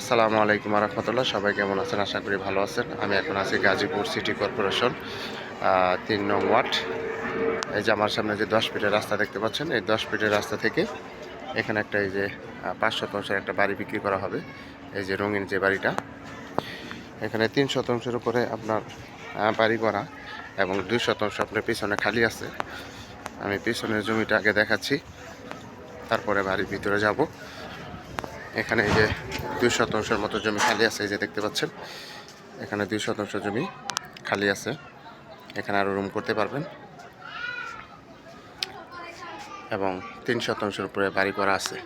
আসসালামু আলাইকুম রহমতুল্লাহ। সবাই কেমন আছেন? আশা করি ভালো আছেন। আমি এখন আছি গাজীপুর সিটি কর্পোরেশন ৩ নং ওয়ার্ড। এই যে আমার সামনে যে 10 ফিটের রাস্তা দেখতে পাচ্ছেন, এই 10 ফিটের রাস্তা থেকে এখানে একটা এই যে 5 শতাংশের একটা বাড়ি বিক্রি করা হবে। এই যে রঙিন যে বাড়িটা, এখানে 3 শতাংশের উপরে আপনার বাড়ি করা এবং 2 শতাংশ আপনার পিছনে খালি আছে। আমি পিছনের জমিটা আগে দেখাচ্ছি, তারপরে বাড়ির ভিতরে যাব। এখানে এই যে 2 শতাংশের মতো জমি খালি আছে, এই যে দেখতে পাচ্ছেন এখানে 2 শতাংশ জমি খালি আছে। এখানে আরও রুম করতে পারবেন এবং 3 শতাংশের উপরে বাড়ি করা আছে।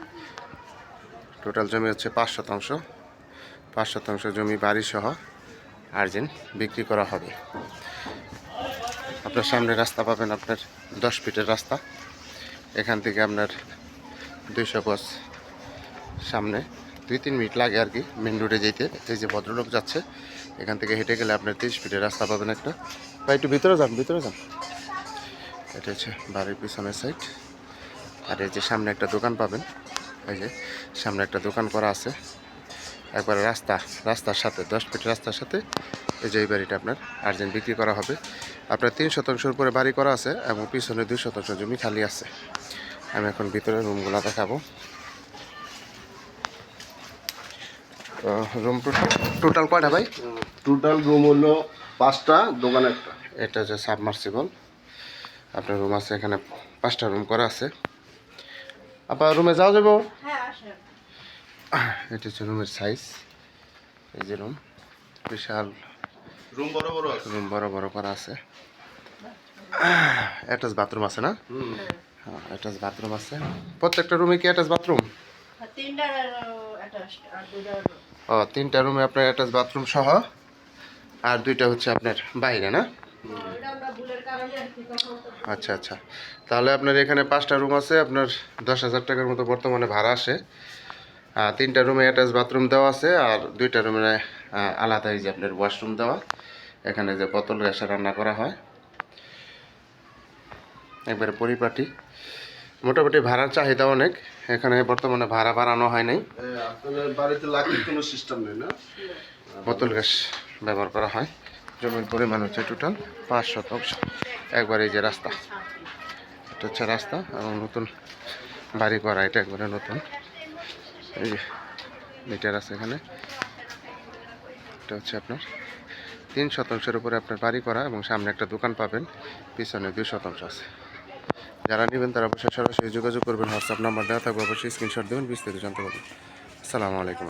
টোটাল জমি হচ্ছে 5 শতাংশ। 5 শতাংশ জমি বাড়ি সহ আর্জেন্ট বিক্রি করা হবে। আপনার সামনে রাস্তা পাবেন, আপনার 10 ফিটের রাস্তা। এখান থেকে আপনার 200 গজ সামনে 2-3 মিনিট লাগে আর কি মেন রোডে যেতে। এই যে ভদ্রলোক যাচ্ছে, এখান থেকে হেঁটে গেলে আপনার 30 ফিটের রাস্তা পাবেন একটা। বা একটু ভিতরে যান, ভিতরে যান। এটা হচ্ছে বাড়ির পিছনের সাইড। আর এই যে সামনে একটা দোকান পাবেন, এই যে সামনে একটা দোকান করা আছে একবারে রাস্তার সাথে, 10 ফিট রাস্তার সাথে। এই যে এই বাড়িটা আপনার আর্জেন্ট বিক্রি করা হবে। আপনার 3 শতাংশের উপরে বাড়ি করা আছে এবং পিছনে 2 শতাংশ জমি খালি আছে। আমি এখন ভিতরে রুমগুলো দেখাবো। তো রুম টোটাল কয়টা ভাই? টোটাল রুম হলো 5টা, দোকান একটা। এটা হচ্ছে সাবমার্সিবল। আপনার রুম আছে এখানে 5টা রুম করা আছে। আপনার রুমে যাওয়া যাবো? এটা হচ্ছে রুমের সাইজ। এই যে রুম, বিশাল রুম বড় বড় আছে। রুম বড় বড় করা আছে। অ্যাটাচ বাথরুম আছে না? হ্যাঁ, অ্যাটাচ বাথরুম আছে। প্রত্যেকটা রুমে কি অ্যাটাচ বাথরুম? ও, 3টা রুমে আপনার অ্যাটাচ বাথরুম সহ, আর 2টা হচ্ছে আপনার বাইরে না? আচ্ছা আচ্ছা, তাহলে আপনার এখানে 5টা রুম আছে। আপনার 10,000 টাকার মতো বর্তমানে ভাড়া আসে। 3টা রুমে অ্যাটাচ বাথরুম দেওয়া আছে, আর 2টা রুমে আলাদা এই যে আপনার ওয়াশরুম দেওয়া। এখানে যে বোতল গ্যাসে রান্না করা হয়, একবারে পরিপাটি। মোটামুটি ভাড়ার চাহিদা অনেক। এখানে বর্তমানে ভাড়া বাড়ানো হয় নাই। আপনাদের বাড়িতে লাকির কোনো সিস্টেম নেই না? বোতল গ্যাস ব্যবহার করা হয়। জমির পরিমাণ হচ্ছে টোটাল 5 শতাংশ। একবার এই যে রাস্তা, এটা হচ্ছে রাস্তা এবং নতুন বাড়ি করা, এটা একবারে নতুন। এই যে মিটার আছে এখানে। এটা হচ্ছে আপনার 3 শতাংশের উপরে আপনার বাড়ি করা এবং সামনে একটা দোকান পাবেন, পিছনে 2 শতাংশ আছে। যারা নেবেন তারা অবশ্যই সরাসরি যোগাযোগ করবেন। হোয়াটসঅ্যাপ নাম্বার দেওয়া থাকবে, অবশ্যই স্ক্রিনশট দেবেন, বিস্তারিত জানতে পারবেন। আসসালামু আলাইকুম।